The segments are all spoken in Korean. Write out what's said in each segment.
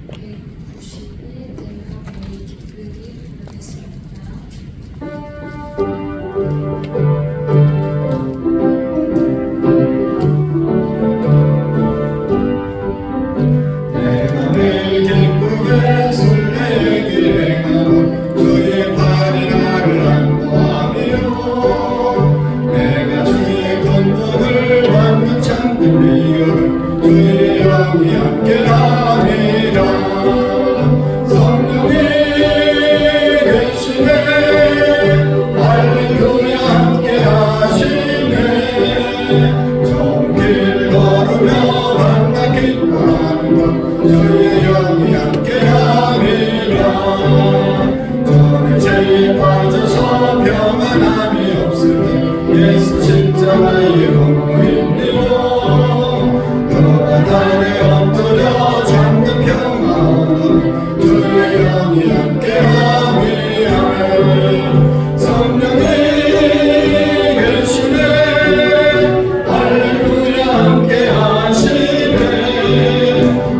191 내가 너희 기쁘리 부르겠습니다. 내가 매일 기쁘게 설레게 행하고 주의 팔이 나를 안보하며 내가 주의 건복을 받는 참된 비결을 주의 영이 함께함이라. 성령이 계시네 할렐루야 함께하시네. 좋은 길 걸으며 만나 기뻐하는 것 주의 영이 함께함이라. 저는 죄에 빠져서 평안함이 없으니 예수 진짜 나의 공로이니라. 그가 나를 엎드려 잠든 평화 얻는 주의 영이 함께함이라. 성령이 계시네 할렐루야 함께하시네.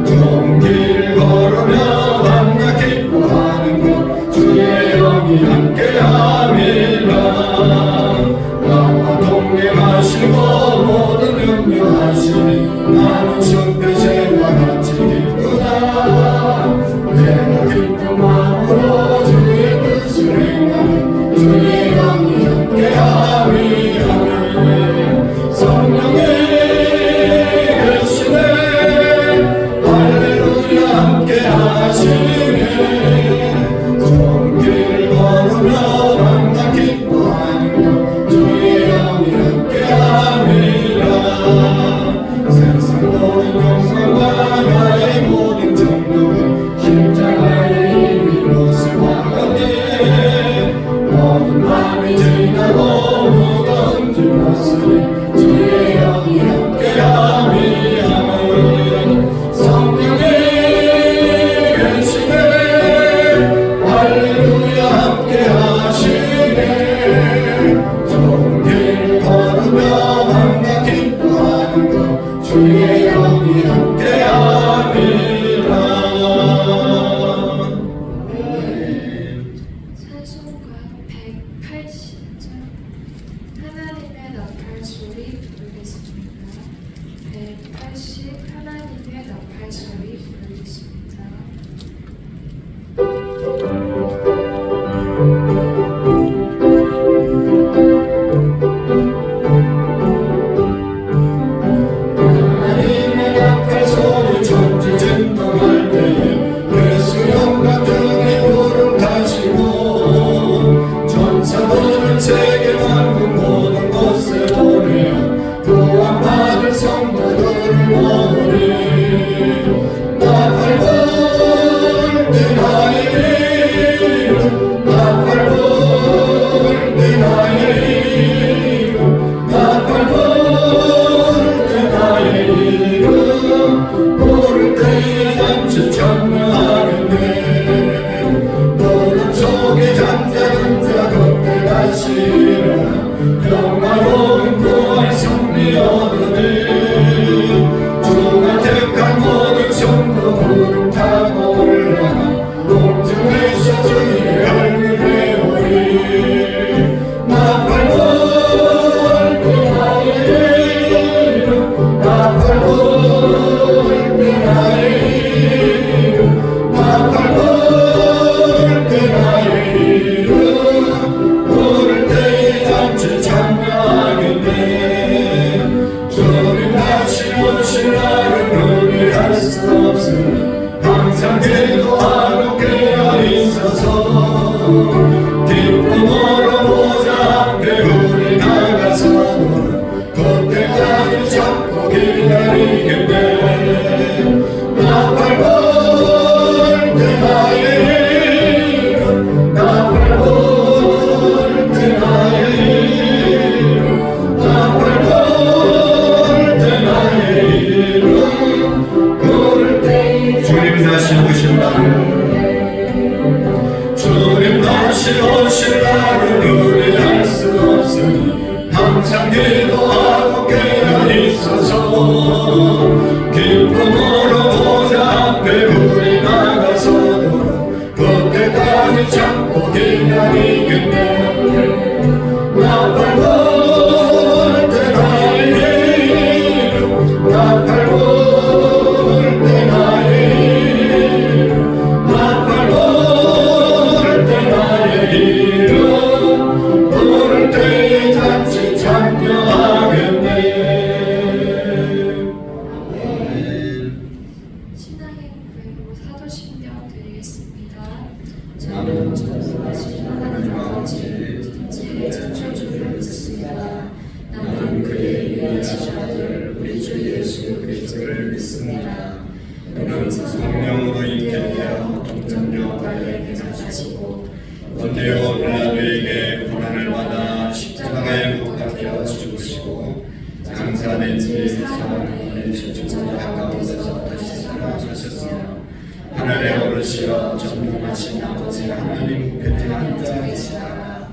좋은 길 걸으며 만나 기뻐하는 것 주의 영이 함께함이라. 나와 동행하시고 모든 염려하시니 나는 승패제와 같이 기쁘다. 내가 기쁜 마음으로 주의 뜻을 행하는 주의 영이 함께함이라. 성령이 계시네 할렐루야 함께하시네. 좋은 길 걸으며 만나 기뻐하는 것 주의 영이 함께함이라. 세상 모든 영광과 나의 모든 정욕은 십자가의 힘으로 승화하네. 모든 밤이 지나고 무거운 짐 벗으니 주의 영이 함께함이라. 성령이 계시네 할렐루야 함께하시네. 좋은 길 걸으며 만나 기뻐하는 것 주의 영이 함께함이라. 찬송가 180장 하나님의 나팔 소리 부르겠습니다. 180 하나님의 나팔 소리 부르겠습니다. 하나님의 나팔 소리 천지 진동할 때에 예수 영광 중에 구름 타시고 전사들을 세계 만국 모든 곳에 보내어 구원받을 성도들을 모으리. 나팔 불 때 나의 이름 나팔 불 때 나의 이름 나팔 불 때 나의 이름 부를 때에 잔치 찬양하겠네. 무릎 속에 잠자는 자 걷게 다시라. 영화로운 구원 승리 얻으니 주가 택한 모든 성도 구름 타고 올라가 공중에서 주의 얼굴 배우리. 나팔 불 때 나의 이름 나팔 불 때 나의 이름 나팔 불 때 나의 이름 부를 때에 잔치 찬양하겠네. 주님 다시 오실 날을 눈이 알 수 없으니 항상 기도하고 깨어 있어서 기쁨으로 보좌 앞에 우리 나가서는 그때까지 잡고 기다리겠네. 나팔 불 때 나의 이름 나팔 불 때 나의 이름 나팔 불 때 나의 이름 부를 때에 주님 다시 오실 날 주님 다시 오실 날을 우리 알 수 없으니 항상 기도하고 깨어 있어서 기쁨으로 보좌 앞에 우리 나 신명 드리겠습니다. 나는 전능하신 하나님과 같이 천지의 창조주를 믿습니다. 나는 그의 유일하신 아들 우리 주 예수 그리스도를 믿습니다. 그는 성령으로 잉태되어 동정녀 마리아에게 나시고 본디오 빌라도에게 고난을 받아 십자가에 못 박혀 죽으시고 장사된 지 4일 죽은 자 가운데서 다시 살아나셨으며 하늘에 오르시어 전능하신 아버지 하나님 곁에 앉아 계시다가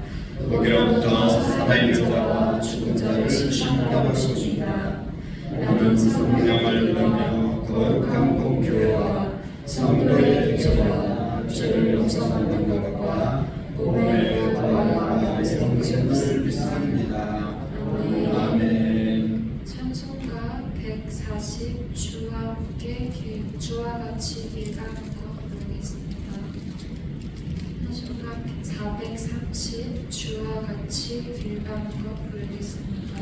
거기로부터 살아있는 자와 죽은 자를 심판하시니라. 나는 성령을 믿으며 거룩한 공교회와 성도의 교제와 죄를 용서받는 것과 몸의 부활과 영생을 믿습니다. 아멘. 찬송가 140 주와 같이 길가는 것 부르겠습니다. 찬송가 430 주와 같이 길가는 것 부르겠습니다.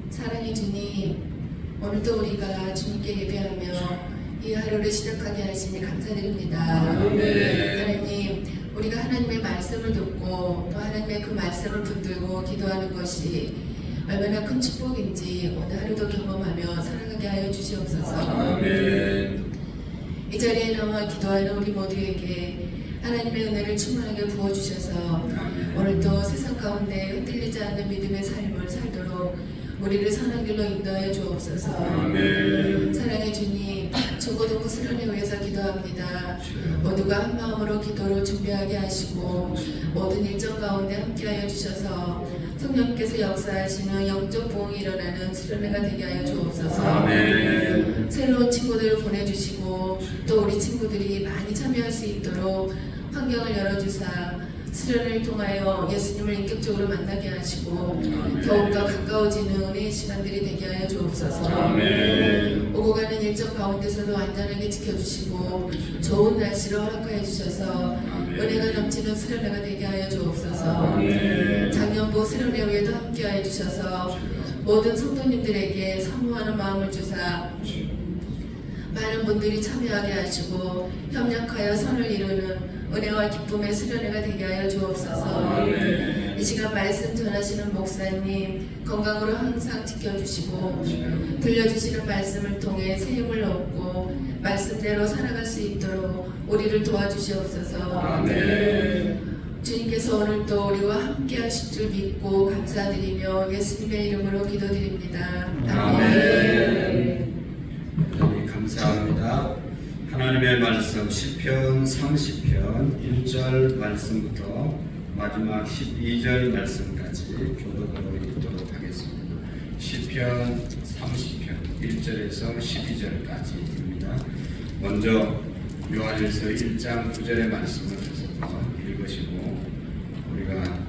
사랑의 주님, 오늘도 우리가 주님께 예배하며 이 하루를 시작하게 하시니 감사드립니다. 하나님, 우리가 하나님의 말씀을 듣고 또 하나님의 그 말씀을 붙들고 기도하는 것이 얼마나 큰 축복인지 오늘 하루도 경험하며 살아가게 하여 주시옵소서. 아멘. 이 자리에 나와 기도하는 우리 모두에게 하나님의 은혜를 충만하게 부어주셔서 오늘도 세상 가운데 흔들리지 않는 믿음의 삶을 살도록 우리를 선한 길로 인도하여 주옵소서. 아멘. 사랑의 주님, 중고등부 수련회 위해서 기도합니다. 모두가 한 마음으로 기도를 준비하게 하시고 모든 일정 가운데 함께하여 주셔서 성령께서 역사하시는 영적 부흥이 일어나는 수련회가 되게 하여 주옵소서. 아멘. 새로운 친구들을 보내주시고 또 우리 친구들이 많이 참여할 수 있도록 환경을 열어주사 수련을 통하여 예수님을 인격적으로 만나게 하시고 더욱더 가까워지는 은혜의 시간들이 되게 하여 주옵소서. 아멘. 오고 가는 일정 가운데서도 안전하게 지켜주시고 좋은 날씨를 허락하여 주셔서 은혜가 넘치는 수련회가 되게 하여 주옵소서. 작년부 수련회에도 함께하여 주셔서 모든 성도님들에게 사모하는 마음을 주사 많은 분들이 참여하게 하시고 협력하여 선을 이루는 은혜와 기쁨의 수련회가 되게 하여 주옵소서. 이 시간 말씀 전하시는 목사님 건강으로 항상 지켜주시고 들려주시는 말씀을 통해 새 힘을 얻고 말씀대로 살아갈 수 있도록 우리를 도와주시옵소서. 주님께서 오늘도 우리와 함께 하실 줄 믿고 감사드리며 예수님의 이름으로 기도드립니다. 아멘. 감사합니다. 하나님의 말씀 시편 30편 1절 말씀부터 마지막 12절 말씀까지 교독으로 읽도록 하겠습니다. 시편 30편 1절에서 12절까지입니다. 먼저 요한일서 1장 9절의 말씀을 읽으시고 우리가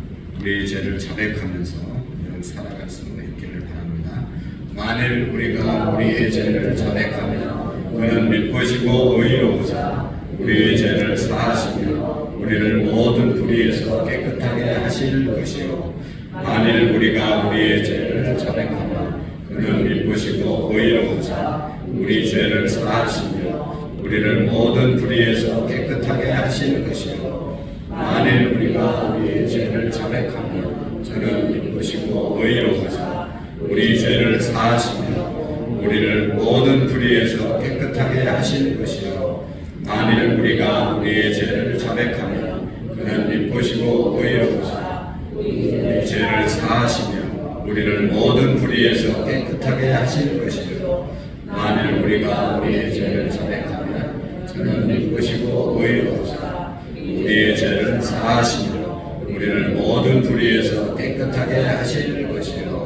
우리의 죄를 자백하면서 이런 살아갈 수 있기를 바랍니다. 만일 우리가 우리의 죄를 자백하면 그는 믿으시고 의로우사 우리의 죄를 사하시며 우리를 모든 불의에서 깨끗하게 하실 것이요 만일 우리가 우리의 죄를 자백하면 그는 믿으시고 의로우사 우리 죄를 사하시며 우리를 모든 불의에서 깨끗하게 하실 것이요 만일 우리가 우리의 죄를 자백하면 저는 믿으시고 의로우사 우리 죄를 사하시며 우리를 모든 불의에서 깨끗하게 하실 것이요 만일 우리가 우리의 죄를 자백하면 그는 믿으시고 의로우사 우리 죄를 사하시며 우리를 모든 불의에서 깨끗하게 하실 것이요 만일 우리가 우리의 죄를 자백하면 저는 믿으시고 의로우사 우리의 죄를 사하시며 우리를 모든 불의에서 깨끗하게 하실 것이요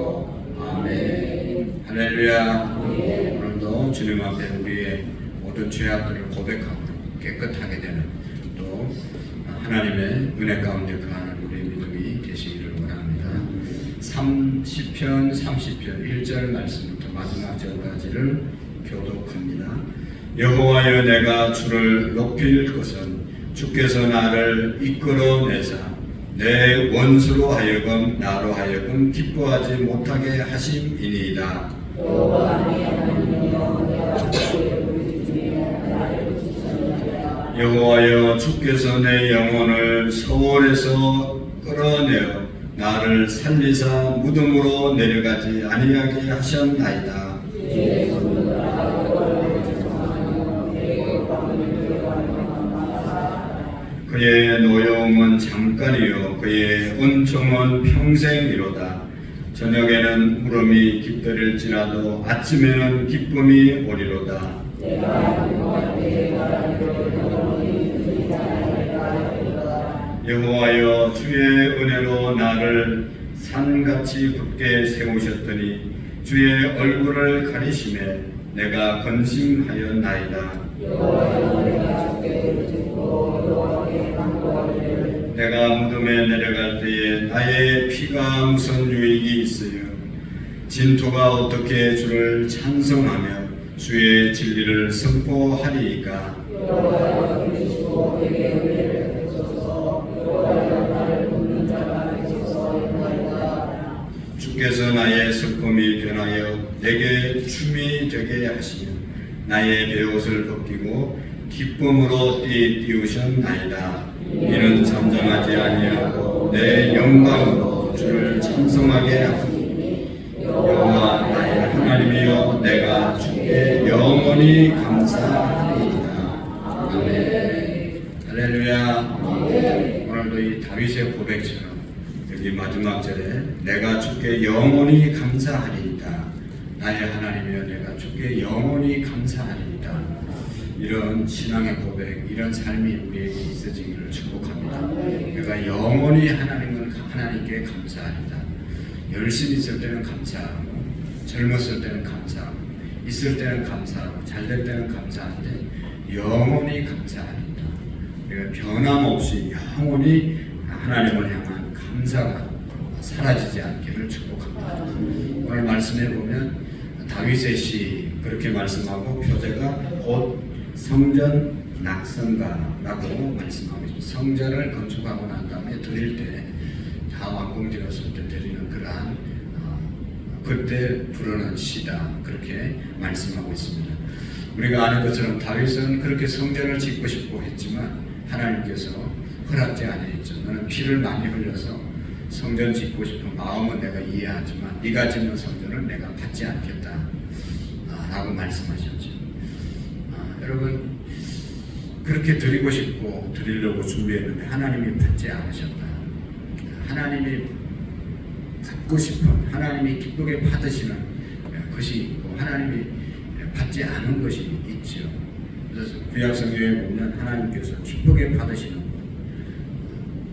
아멘. 할렐루야. 오늘도 주님 앞에 우리의 모든 죄악들을 고백하고 깨끗하게 되는 또 하나님의 은혜 가운데 거하는 우리의 믿음이 되시기를 원합니다. 30편 1절 말씀부터 마지막 절까지를 교독합니다. 여호와여 내가 주를 높일 것은 주께서 나를 이끌어내사 내 원수로 하여금 나로 하여금 기뻐하지 못하게 하심이니이다. 여호와여 주께서 내 영혼을 소원에서 끌어내어 나를 살리사 무덤으로 내려가지 아니하게 하셨나이다. 그의 노여움은 잠깐이요 그의 은총은 평생이로다. 저녁에는 울음이 깃들일지라도 아침에는 기쁨이 오리로다. 여호와여 주의 은혜로 나를 산같이 굳게 세우셨더니 주의 얼굴을 가리심에 내가 근심하였나이다. 내가 무덤에 내려갈 때에 나의 피가 무슨 유익이 있으요 진토가 어떻게 주를 찬송하며 주의 진리를 선포하리이까. 주께서 나의 슬픔이 변하여 내게 춤이 되게 하시며 나의 베옷을 벗기고 기쁨으로 띄우셨나이다. 이는 잠잠하지 아니하고 내 영광으로 주를 찬송하게 하시니 여호와 나의 하나님이여 내가 주께 영원히 감사하리이다. 아멘. 할렐루야. 오늘도 이 다윗의 고백처럼 여기 마지막 절에 내가 주께 영원히 감사하리이다. 나의 하나님이여 내가 주께 영원히 감사하리이다. 이런 신앙의 고백, 이런 삶이 우리에게 있어지기를 축복합니다. 내가 영원히 하나님께 감사합니다. 열심히 있을 때는 감사하고, 젊었을 때는 감사하고, 있을 때는 감사하고, 잘 될 때는 감사한데 영원히 감사합니다. 우리가 변함없이 영원히 하나님을 향한 감사가 사라지지 않기를 축복합니다. 오늘 말씀해 보면 다윗의 시 그렇게 말씀하고 표제가 곧 성전 낙성가라고 말씀하고 있습니다. 성전을 건축하고 난 다음에 드릴 때 다 완공되었을 때 드리는 그러한 그때 부르는 시다 그렇게 말씀하고 있습니다. 우리가 아는 것처럼 다윗은 그렇게 성전을 짓고 싶고 했지만 하나님께서 허락지 아니했죠. 너는 피를 많이 흘려서 성전 짓고 싶은 마음은 내가 이해하지만 네가 짓는 성전을 내가 받지 않겠다 라고 말씀하셨죠. 여러분 그렇게 드리고 싶고 드리려고 준비했는데 하나님이 받지 않으셨다. 하나님이 받고 싶은 하나님이 기쁘게 받으시는 것이 있고 하나님이 받지 않은 것이 있죠. 그래서 구약성경에 보면 하나님께서 기쁘게 받으시는 것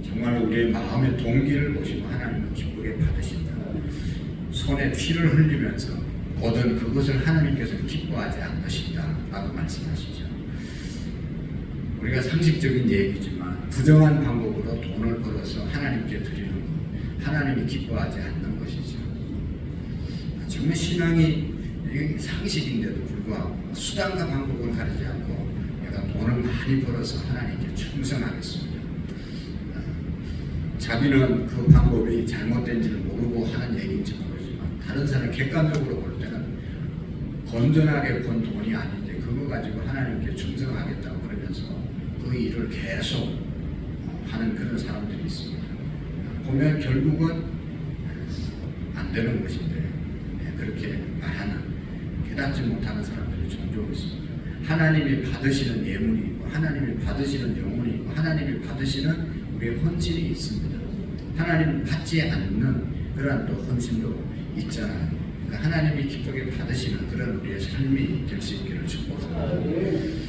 정말 우리의 마음의 동기를 보시고 하나님은 기쁘게 받으신다. 손에 피를 흘리면서 얻은 그것을 하나님께서 기뻐하지 않으신다 라고 말씀하시죠. 우리가 상식적인 얘기지만 부정한 방법으로 돈을 벌어서 하나님께 드리는 것 하나님이 기뻐하지 않는 것이죠. 정말 신앙이 상식인데도 불구하고 수단과 방법을 가리지 않고 내가 돈을 많이 벌어서 하나님께 충성하겠습니다. 자기는 그 방법이 잘못된지를 모르고 하는 얘기인지 모르지만 다른 사람 객관적으로 볼 때는 건전하게 번 돈이 아닌데 그거 가지고 하나님께 충성하겠다고 그러면서 그 일을 계속 하는 그런 사람들이 있습니다. 보면 결국은 안 되는 것인데 그렇게 말하는 깨닫지 못하는 사람들이 종종 있습니다. 하나님이 받으시는 예물이 있고 하나님이 받으시는 영혼이 있고 하나님이 받으시는 우리의 헌신이 있습니다. 하나님 받지 않는 그러한 또 헌신도 있잖아요. 그러니까 하나님이 기쁘게 받으시는 그런 우리의 삶이 될 수 있기를 축복합니다.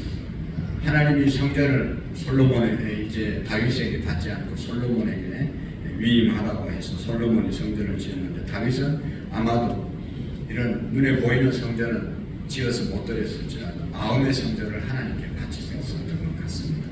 하나님이 성전을 솔로몬에게 이제 다윗에게 받지 않고 솔로몬에게 위임하라고 해서 솔로몬이 성전을 지었는데 다윗은 아마도 이런 눈에 보이는 성전을 지어서 못 드렸을지라도 마음의 성전을 하나님께 바치셨던 것 같습니다.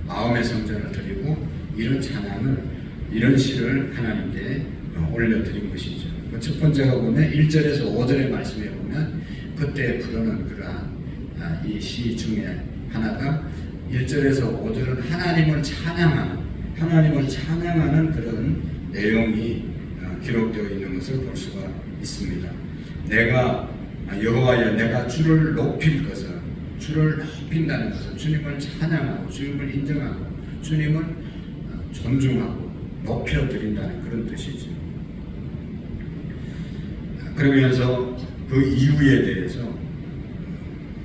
마음의 성전을 드리고 이런 찬양을 이런 시를 하나님께 올려드린 것이죠. 첫 번째가 보면 1절에서 5절의 말씀에 보면 그때 부르는 그러한 이 시 중에 하나가 1절에서 5절은 하나님을 찬양하는 그런 내용이 기록되어 있는 것을 볼 수가 있습니다. 내가 여호와여 내가 주를 높일 것은 주를 높인다는 것은 주님을 찬양하고 주님을 인정하고 주님을 존중하고 높여드린다는 그런 뜻이죠. 그러면서 그 이유에 대해서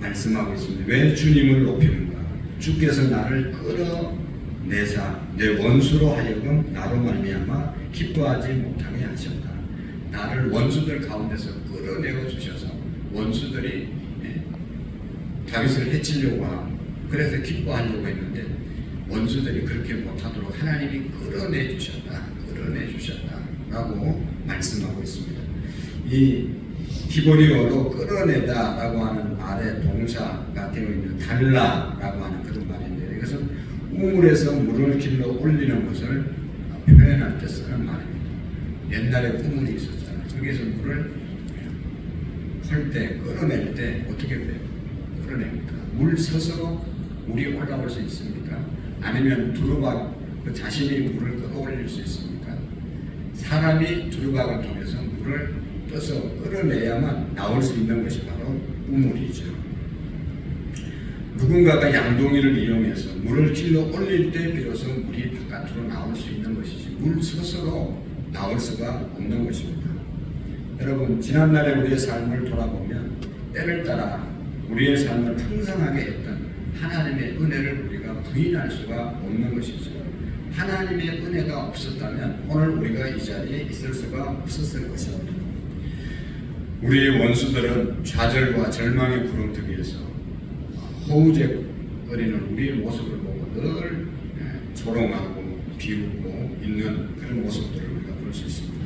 말씀하고 있습니다. 왜 주님을 높이는가? 주께서 나를 끌어내사 내 원수로 하여금 나로 말미암아 기뻐하지 못하게 하셨다. 나를 원수들 가운데서 끌어내어 주셔서 원수들이 다윗을 해치려고 하고 그래서 기뻐하려고 했는데 원수들이 그렇게 못하도록 하나님이 끌어내 주셨다라고 말씀하고 있습니다. 이 히브리어로 끌어내다라고 하는 말의 동사가 되어 있는 달라라고 하는 그런 말인데 이것은 우물에서 물을 길러 올리는 것을 표현할 때 쓰는 말입니다. 옛날에 우물이 있었잖아요. 거기에서 물을 헐 때 끌어낼 때 어떻게 끌어냅니까? 물 스스로 물이 올라올 수 있습니까? 아니면 두루박 그 자신이 물을 끌어올릴 수 있습니까? 사람이 두루박을 통해서 물을 떠서 끌어내야만 나올 수 있는 것이 바로 우물이죠. 누군가가 양동이를 이용해서 물을 길러 올릴 때 비로소 물이 바깥으로 나올 수 있는 것이지 물 스스로 나올 수가 없는 것입니다. 여러분 지난날에 우리의 삶을 돌아보면 때를 따라 우리의 삶을 풍성하게 했던 하나님의 은혜를 우리가 부인할 수가 없는 것이죠. 하나님의 은혜가 없었다면 오늘 우리가 이 자리에 있을 수가 없었을 것입니다. 우리의 원수들은 좌절과 절망의 구렁텅이에서 허우적거리는 우리의 모습을 보고 늘 조롱하고 비웃고 있는 그런 모습들을 우리가 볼 수 있습니다.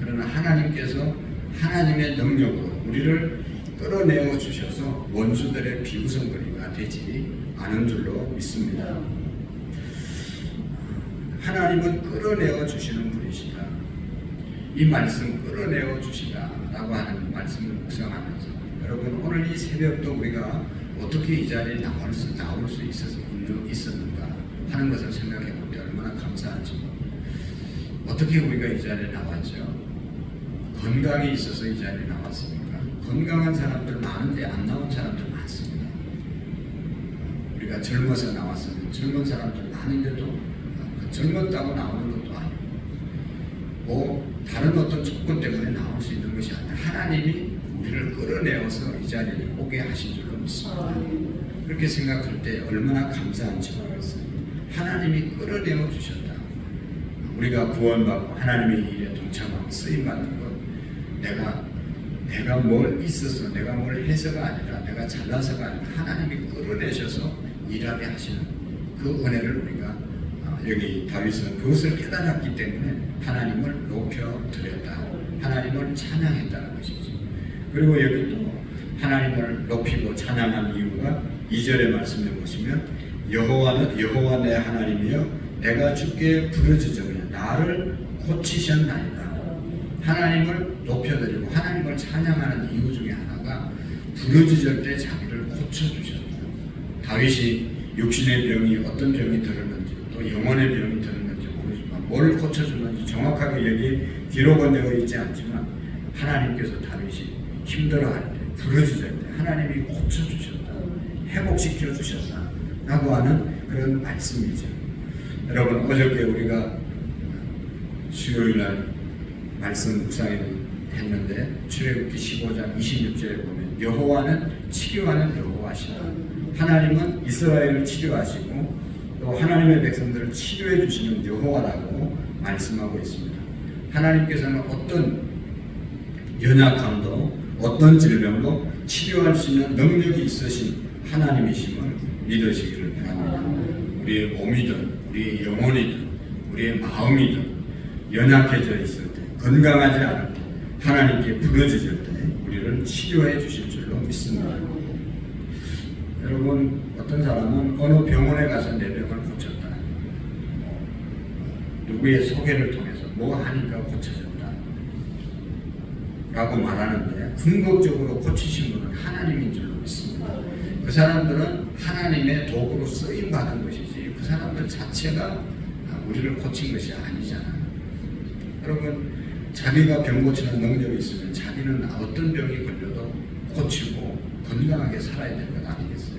그러나 하나님께서 하나님의 능력으로 우리를 끌어내어 주셔서 원수들의 비웃음거리가 되지 않은 줄로 믿습니다. 하나님은 끌어내어 주시는 분이시다. 이 말씀 끌어내어 주시다라고 하는 말씀을 묵상하면서 여러분 오늘 이 새벽도 우리가 어떻게 이 자리에 나올 수 있었는가 하는 것을 생각해 볼 때 얼마나 감사한지. 어떻게 우리가 이 자리에 나왔죠? 건강이 있어서 이 자리에 나왔습니까? 건강한 사람들 많은데 안 나온 사람들 많습니다. 우리가 젊어서 나왔으면 젊은 사람들 많은데도 젊었다고 나오는 것도 아니고 뭐 다른 어떤 조건 때문에 나올 수 있는 것이 아니라 하나님이 우리를 끌어내어서 이 자리에 오게 하신 줄로 믿습니다. 그렇게 생각할 때 얼마나 감사한지 모르겠어요. 하나님이 끌어내어 주셨다. 우리가 구원받고 하나님의 일에 동참하고 쓰임받는 것, 내가 뭘 있어서 내가 뭘 해서가 아니라 내가 잘나서가 아니라 하나님이 끌어내셔서 일하게 하시는 그 은혜를 우리가 여기 다윗은 그것을 깨달았기 때문에 하나님을 높여드렸다. 하나님을 찬양했다는 것이죠. 그리고 여기 또 하나님을 높이고 찬양한 이유가 2절의 말씀에 보시면 여호와 내 하나님이여 내가 주께 부르짖으며 나를 고치셨나이다. 하나님을 높여드리고 하나님을 찬양하는 이유 중에 하나가 부르짖을 때 자기를 고쳐주셨다. 다윗이 육신의 병이 어떤 병이 들었는지 또 영혼의 병이 들었는지 모르지만 뭘 고쳐줬는지 정확하게 여기 기록은 되어 있지 않지만 하나님께서 다윗이 힘들어할 때 부르짖을 때 하나님이 고쳐주셨다. 회복시켜 주셨다 라고 하는 그런 말씀이죠. 여러분 어저께 우리가 수요일날 말씀 묵상했는데 출애굽기 15장 26절에 보면 여호와는 치료하는 여호와시다. 하나님은 이스라엘을 치료하시고 또 하나님의 백성들을 치료해 주시는 여호와라고 말씀하고 있습니다. 하나님께서는 어떤 연약함도 어떤 질병도 치료할 수 있는 능력이 있으신 하나님이심을 믿으시기를 바랍니다. 우리의 몸이든 우리의 영혼이든 우리의 마음이든 연약해져 있을 때 건강하지 않을 때 하나님께 부르짖을 때 우리를 치료해 주실 줄로 믿습니다. 여러분 어떤 사람은 어느 병원에 가서 내 병을 고쳤다. 누구의 소개를 통해서 뭐 하니까 고쳐졌다 라고 말하는데 궁극적으로 고치신 분은 하나님인 줄로 믿습니다. 그 사람들은 하나님의 도구로 쓰임받은 것이지 그 사람들 자체가 우리를 고친 것이 아니잖아요. 여러분 자기가 병 고치는 능력이 있으면 자기는 어떤 병이 걸려도 고치고 건강하게 살아야 될 것 아니겠어요?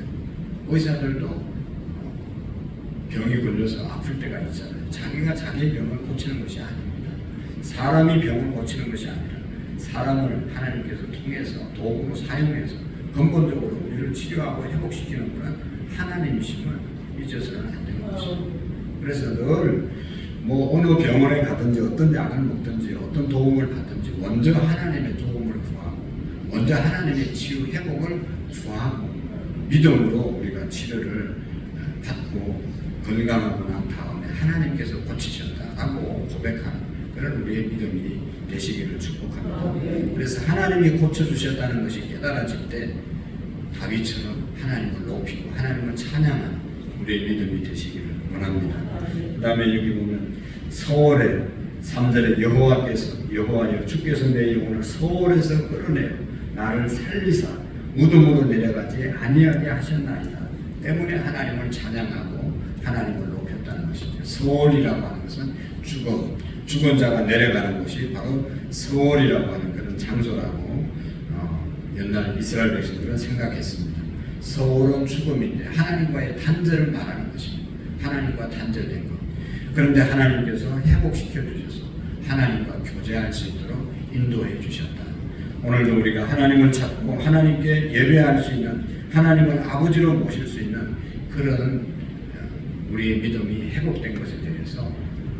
의사들도 병이 걸려서 아플 때가 있잖아요. 자기가 자기의 병을 고치는 것이 아닙니다. 사람이 병을 고치는 것이 아니라 사람을 하나님께서 통해서 도구로 사용해서 근본적으로 우리를 치료하고 회복시키는 분은 하나님이심을 잊어서는 안 되는 것입니다. 그래서 늘 뭐 어느 병원에 가든지 어떤 약을 먹든지 어떤 도움을 받든지 먼저 하나님의 도움을 구하고 먼저 하나님의 치유 회복을 구하고 믿음으로 우리가 치료를 받고 건강하고 난 다음에 하나님께서 고치셨다라고 고백하는 그런 우리의 믿음이 되시기를 축복합니다. 그래서 하나님이 고쳐주셨다는 것이 깨달아질 때 다윗처럼 하나님을 높이고 하나님을 찬양하는 우리의 믿음이 되시기를 원합니다. 그 다음에 여기 보면 서월에 3절에 여호와여 주께서 내 영혼을 서월에서 끌어내어 나를 살리사 무덤으로 내려가지 아니하게 하셨나이다. 때문에 하나님을 찬양하고 하나님을 높였다는 것이죠. 서월이라고 하는 것은 죽은 자가 내려가는 곳이 바로 서월이라고 하는 그런 장소라고 옛날 이스라엘 백성들은 생각했습니다. 서월은 죽음인데 하나님과의 단절을 말하는 것입니다. 하나님과 단절된 것. 그런데 하나님께서 회복시켜 주셔서 하나님과 교제할 수 있도록 인도해 주셨다. 오늘도 우리가 하나님을 찾고 하나님께 예배할 수 있는 하나님을 아버지로 모실 수 있는 그런 우리의 믿음이 회복된 것에 대해서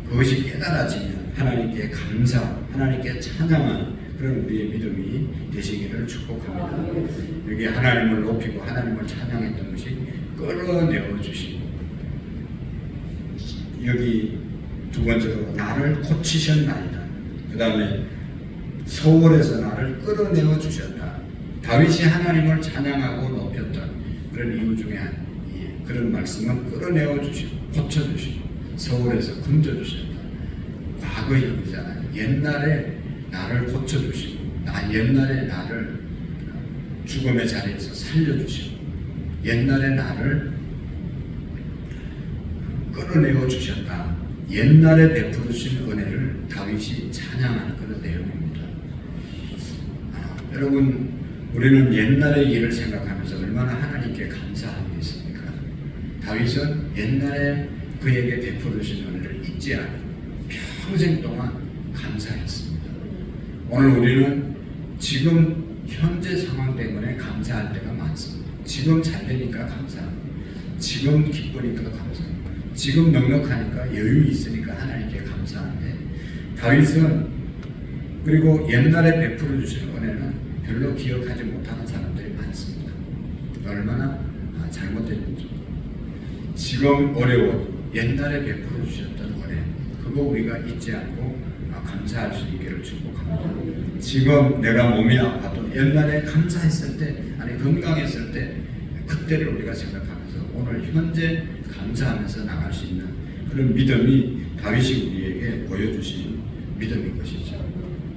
그것이 깨달아지면 하나님께 감사하고 하나님께 찬양하는 그런 우리의 믿음이 되시기를 축복합니다. 여기 하나님을 높이고 하나님을 찬양했던 것이 끌어내어 주시고 여기 두 번째로 나를 고치셨나이다. 그 다음에 서울에서 나를 끌어내어 주셨다. 다윗이 하나님을 찬양하고 높였던 그런 이유 중에 그런 말씀은 끌어내어 주시고 고쳐주시고 서울에서 건져주셨다. 과거 얘기잖아요. 옛날에 나를 고쳐주시고 옛날에 나를 죽음의 자리에서 살려주시고 옛날에 나를 끌어내어 주셨다. 옛날에 베풀어 주신 은혜를 다윗이 찬양하는 그런 내용입니다. 여러분, 우리는 옛날의 일을 생각하면서 얼마나 하나님께 감사하고 있습니까? 다윗은 옛날에 그에게 베풀어 주신 은혜를 잊지 않고 평생 동안 감사했습니다. 오늘 우리는 지금 현재 상황 때문에 감사할 때가 많습니다. 지금 잘 되니까 감사합니다. 지금 기쁘니까 감사합니다. 지금 넉넉하니까 여유 있으니까 하나님께 감사한데, 다윗은 그리고 옛날에 베풀어 주신 은혜는 별로 기억하지 못하는 사람들이 많습니다. 얼마나 잘못됐는지. 지금 어려워 옛날에 베풀어 주셨던 은혜, 그거 우리가 잊지 않고 감사할 수 있기를 축복합니다. 지금 내가 몸이 아파도 옛날에 감사했을 때, 아니 건강했을 때 그때를 우리가 생각하면서 오늘 현재 감사하면서 나갈 수 있는 그런 믿음이 다윗이 우리에게 보여주신 믿음인 것이죠.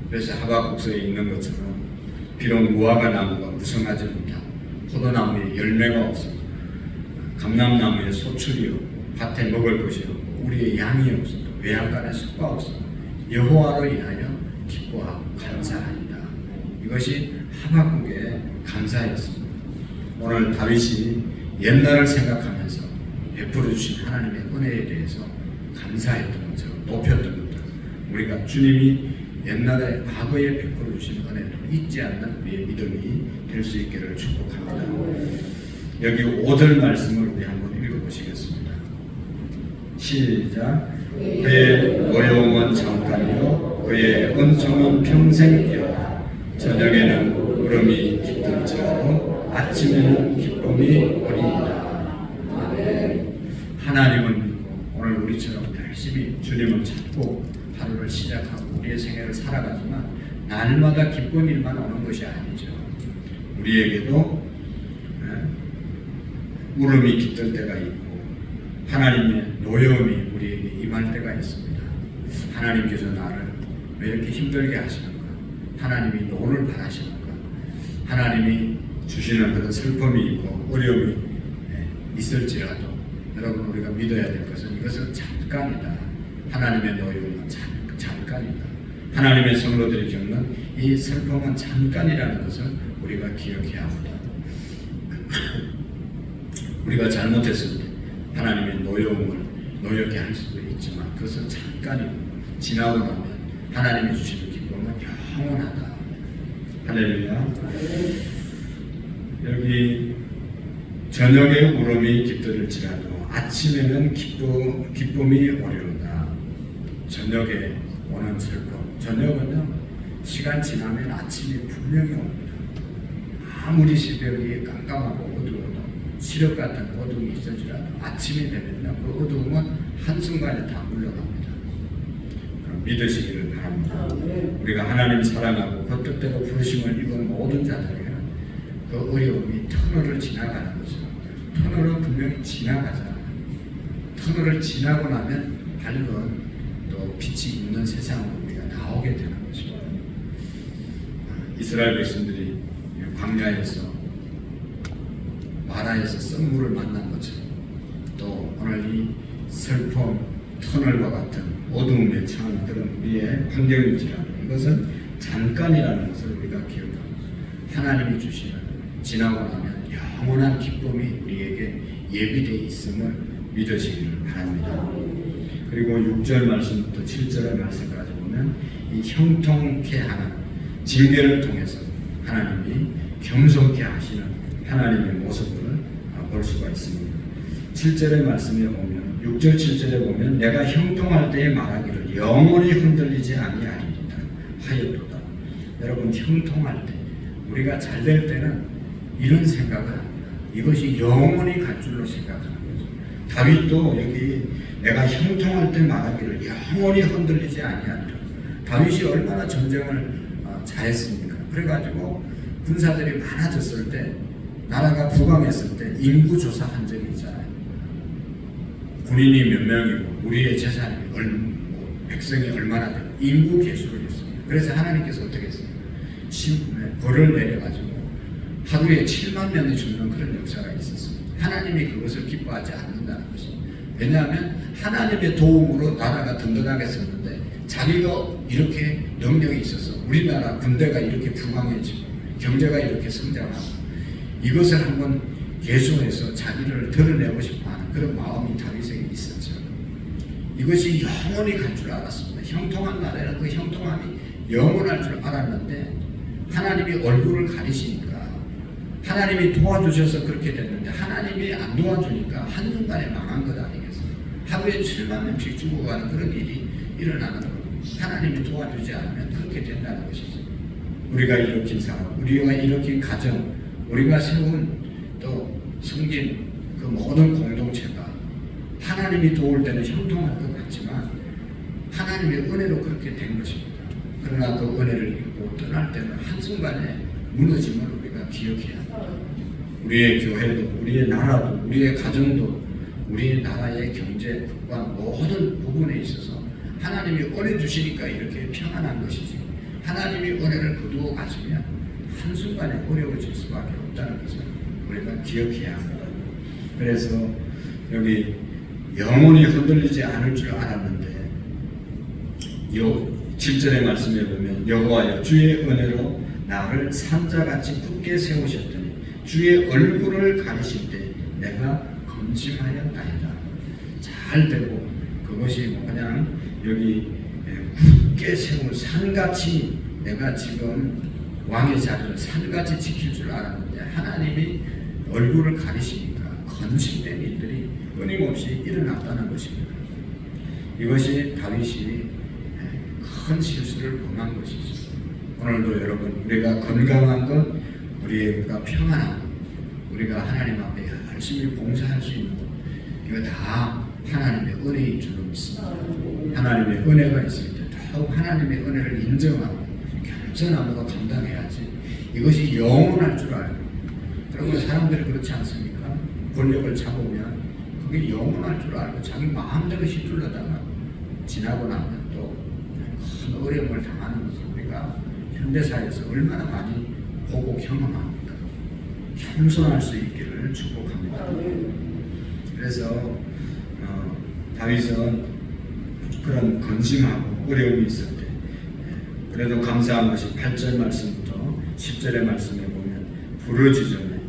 그래서 하박국서에 있는 것처럼 비록 무화과 나무가 무성하지 못하고 포도나무에 열매가 없어도 감람나무에 소출이 없고 밭에 먹을 것이 없고 우리의 양이 없어도 외양간에 숲가 없어도 여호와로 인하여 기뻐하고 감사하리라. 이것이 하박국의 감사였습니다. 오늘 다윗이 옛날을 생각하면서 베풀어 주신 하나님의 은혜에 대해서 감사했던 것처럼 높였던 것처럼 우리가 주님이 옛날에 과거에 베풀어 주신 은혜를 잊지 않는 우리의 믿음이 될 수 있기를 축복합니다. 여기 5절 말씀을 우리 한번 읽어보시겠습니다. 시작. 그의 노여움은 잠깐이요 그의 은총은 평생이라. 저녁에는 울음이 깃들지라도 아침에는 기쁨이 오리이다. 하나님을 믿고 오늘 우리처럼 열심히 주님을 찾고 하루를 시작하고 우리의 생애를 살아가지만 날마다 기쁜 일만 오는 것이 아니죠. 우리에게도 울음이 깃들 때가 있고 하나님의 노여움이 우리에게 임할 때가 있습니다. 하나님께서 나를 왜 이렇게 힘들게 하시는가? 하나님이 노를 바라시는가? 하나님이 주시는 그런 슬픔이 있고 어려움이 있을지라도 여러분 우리가 믿어야 될 것은 이것은 잠깐이다. 하나님의 노여움은 잠깐이다. 하나님의 성도들이 겪는 이 슬픔은 잠깐이라는 것을 우리가 기억해야 합니다. 우리가 잘못했을 때 하나님의 노여움을 노여게 할 수도 있지만 그것은 잠깐이고 지나고 나면 하나님이 주시는 기쁨은 영원하다. 할렐루야. 여기 저녁에 울음이 깃들을지라도 아침에는 기쁨이 오리로다. 저녁에 오는 슬픔. 저녁은요 시간 지나면 아침이 분명히 옵니다. 아무리 새벽이 깜깜하고 어두워도 시력 같은 어둠이 있을지라도 아침이 되면 그 어둠은 한순간에 다 물러갑니다. 그럼 믿으시기를 바랍니다. 우리가 하나님 사랑하고 그 뜻대로 부르심을 입은 모든 자들에게는 그 어려움이 터널을 지나가는 것이고 터널은 분명히 지나가잖아요. 터널을 지나고 나면 밝은 또 빛이 있는 세상으로 우리가 나오게 되는 것입니다. 이스라엘 백성들이 광야에서 마라에서 썩물을 만난 것처럼 또 오늘 이 슬픔 터널과 같은 어두움에 처한 그런 우리의 환경일지라도 이것은 잠깐이라는 것을 우리가 기억합니다. 하나님이 주시는 지나고 나면 영원한 기쁨이 우리에게 예비되어 있음을 믿으시기를 바랍니다. 그리고 6절 말씀부터 7절의 말씀까지 보면 이 형통케 하는 징계를 통해서 하나님이 겸손케 하시는 하나님의 모습을 볼 수가 있습니다. 7절의 말씀에 보면 6절 7절에 보면 내가 형통할 때에 말하기를 영원히 흔들리지 아니하리이다 하였도다. 여러분 형통할 때 우리가 잘 될 때는 이런 생각을 합니다. 이것이 영원히 갈 줄로 생각하는 거죠. 다윗도 여기 내가 형통할 때 말하기를 영원히 흔들리지 아니하리라. 다윗이 얼마나 전쟁을 잘했습니까? 그래가지고 군사들이 많아졌을 때 나라가 부강했을 때 인구 조사한 적이 있잖아요. 군인이 몇 명이고 우리의 재산이 백성이 얼마나 되고 인구 계수를 했습니다. 그래서 하나님께서 어떻게 했어요? 벌을 내려가지고 하루에 7만 명이 죽는 그런 역사가 있었습니다. 하나님이 그것을 기뻐하지 않는다는 것입니다. 왜냐하면 하나님의 도움으로 나라가 든든하게 섰는데 자기가 이렇게 능력이 있어서 우리나라 군대가 이렇게 부강해지고 경제가 이렇게 성장하고 이것을 한번 계수해서 자기를 드러내고 싶어하는 그런 마음이 다윗에게 있었죠. 이것이 영원히 갈 줄 알았습니다. 형통한 나라에는 그 형통함이 영원할 줄 알았는데 하나님이 얼굴을 가리시니까 하나님이 도와주셔서 그렇게 됐는데 하나님이 안 도와주니까 한순간에 망한 것 아니겠어요? 하루에 7만 명씩 죽어가는 그런 일이 일어나는 겁니다. 하나님이 도와주지 않으면 그렇게 된다는 것이죠. 우리가 일으킨 사람, 우리가 일으킨 가정, 우리가 세운 또 섬긴 그 모든 공동체가 하나님이 도울 때는 형통할 것 같지만 하나님의 은혜로 그렇게 된 것입니다. 그러나 그 은혜를 잊고 떠날 때는 한순간에 무너짐을 우리가 기억해야 합니다. 우리의 교회도, 우리의 나라도, 우리의 가정도, 우리의 나라의 경제와 모든 부분에 있어서 하나님이 은혜 주시니까 이렇게 평안한 것이지 하나님이 은혜를 거두어 가시면 한순간에 어려워질 수밖에 없다는 것을 우리가 기억해야 합니다. 그래서 여기 영원히 흔들리지 않을 줄 알았는데 7절의 말씀에 보면 여호와여 주의 은혜로 나를 산자같이 굳게 세우셨더니 주의 얼굴을 가리실 때 내가 검심하였나이다. 잘 되고 그것이 그냥 여기 굳게 세운 산같이 내가 지금 왕의 자리를 산같이 지킬 줄 알았는데 하나님이 얼굴을 가리시니까 건심된 일들이 끊임없이 일어났다는 것입니다. 이것이 다윗이 큰 실수를 범한 것이죠. 오늘도 여러분 우리가 건강한 것, 우리가 평안한 것, 우리가 하나님 앞에 열심히 봉사할 수 있는 것, 이거 다 하나님의 은혜인 줄로 믿습니다. 하나님의 은혜가 있을 때 더욱 하나님의 은혜를 인정하고 겸손함으로 감당해야지 이것이 영원할 줄 알고 그리고 사람들이 그렇지 않습니까? 권력을 잡으면 그게 영원할 줄 알고 자기 마음대로 휘둘러다가 지나고 나면 또 큰 어려움을 당하는 것을 우리가 현대사회에서 얼마나 많이 보고 경험합니까? 겸손할 수 있기를 축복합니다. 그래서 다윗은 그런 건심하고 어려움이 있을 때 그래도 감사한 것이 8절 말씀부터 10절의 말씀에 보면 부르짖음에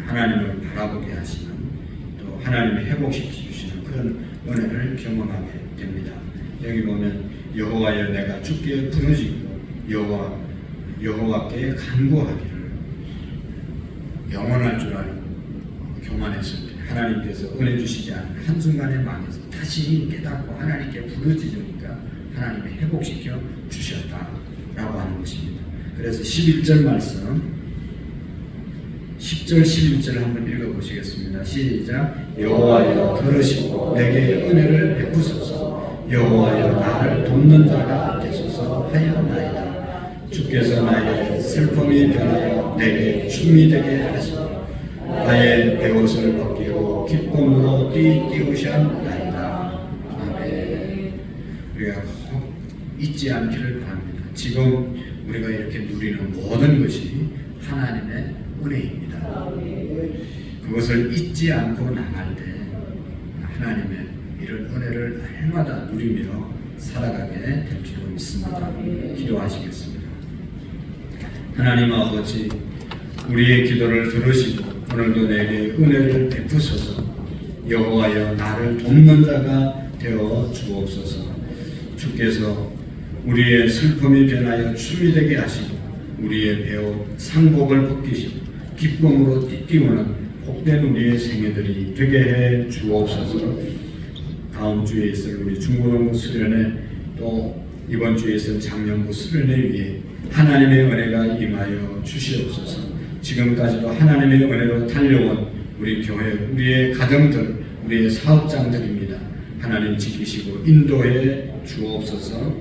하나님을 바라보게 하시는 또 하나님을 회복시켜 주시는 그런 은혜를 경험하게 됩니다. 여기 보면 여호와여 내가 주께 부르짖고 여호와께 간구하기를 영원할 줄 알고 교만했을 때 하나님께서 은혜 주시지 않은 한순간에 망해서 다시 깨닫고 하나님께 부르짖으니까 하나님이 회복시켜 주셨다라고 하는 것입니다. 그래서 11절 말씀 10절 11절 한번 읽어보시겠습니다. 시작. 여호와여 들으시고 내게 은혜를 베푸소서. 여호와여 나를 돕는 자가 되소서 하였나이다. 주께서 나의 슬픔이 변하여 내게 춤이 되게 하시고 나의 베옷을 벗기고 기쁨으로 띄우셨나이다. 아멘. 우리가 꼭 잊지 않기를 바랍니다. 지금 우리가 이렇게 누리는 모든 것이 하나님의 은혜입니다. 그것을 잊지 않고 나갈 때 하나님의 이런 은혜를 날마다 누리며 살아가게 될 줄로 믿습니다. 기도하시겠습니다. 하나님 아버지, 우리의 기도를 들으시고 오늘도 내게 은혜를 베푸소서. 여호와여 나를 돕는 자가 되어 주옵소서. 주께서 우리의 슬픔이 변하여 춤이 되게 하시고 우리의 배옷 상복을 벗기시고 기쁨으로 띠띠우는 복된 우리의 생애들이 되게 해 주옵소서. 다음 주에 있을 우리 중고등부 수련회 또 이번 주에 있을 작년부 수련회 위에 하나님의 은혜가 임하여 주시옵소서. 지금까지도 하나님의 은혜로 달려온 우리 교회, 우리의 가정들, 우리의 사업장들입니다. 하나님 지키시고 인도해 주옵소서.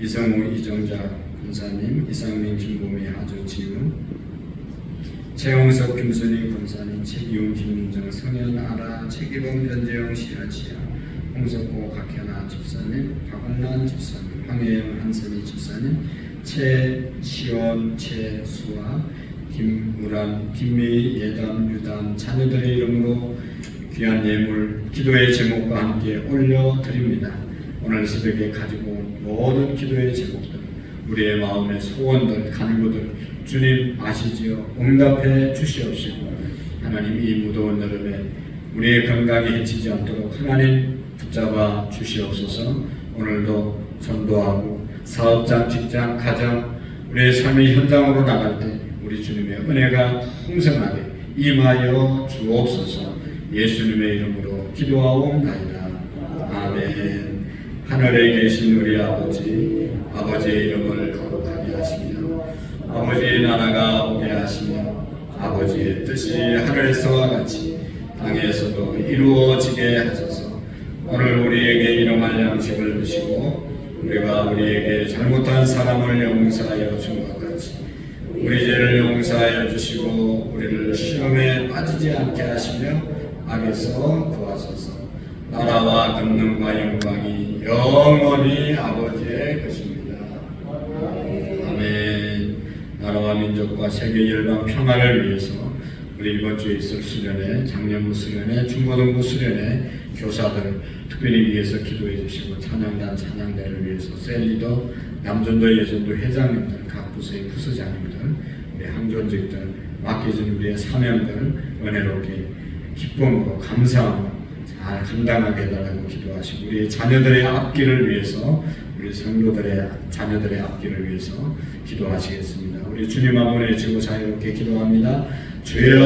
이성우, 이정자 권사님, 이상민, 김보미, 아주 지은 최홍석 김순희 권사님, 최기웅 김민정 성현 아라 최기범 변재영 시아치아 홍석호 박현아 집사님, 박원란 집사님, 황혜영 한선희 집사님, 최시원 최수아 김우란 김미 예담 유담 자녀들의 이름으로 귀한 예물 기도의 제목과 함께 올려드립니다. 오늘 새벽에 가지고 온 모든 기도의 제목들, 우리의 마음의 소원들, 간구들 주님 아시지요? 응답해 주시옵시고 하나님 이 무더운 여름에 우리의 건강이 해치지 않도록 하나님 붙잡아 주시옵소서. 오늘도 전도하고 사업장, 직장, 가정 우리의 삶의 현장으로 나갈 때 우리 주님의 은혜가 풍성하게 임하여 주옵소서. 예수님의 이름으로 기도하옵나이다. 아멘. 하늘에 계신 우리 아버지, 아버지의 이름을 거룩하게 하시며 아버지의 나라가 오게 하시며 아버지의 뜻이 하늘에서와 같이 땅에서도 이루어지게 하소서. 오늘 우리에게 일용할 양식을 주시고 우리가 우리에게 잘못한 사람을 용서하여 준 것 같이 우리 죄를 용서하여 주시고 우리를 시험에 빠지지 않게 하시며 악에서 구하소서. 나라와 권능과 영광이 영원히 아버지의 것입니다. 아멘. 나라와 민족과 세계 열방 평화를 위해서 우리 이번 주에 있을 수련회, 작년부 수련회, 중고등부 수련회 교사들 특별히 위해서 기도해 주시고 찬양단 찬양대를 위해서 셀리더, 남전도 예전도 회장님들, 각 부서의 부서장님들, 우리 항존직들 맡겨진 우리의 사명들 은혜롭게 기쁨으로 감사함으로 잘 감당하게 해달라고 기도하시고 우리 자녀들의 앞길을 위해서 우리 성도들의 자녀들의 앞길을 위해서 기도하시겠습니다. 우리 주님 앞에 지고 자유롭게 기도합니다. 주여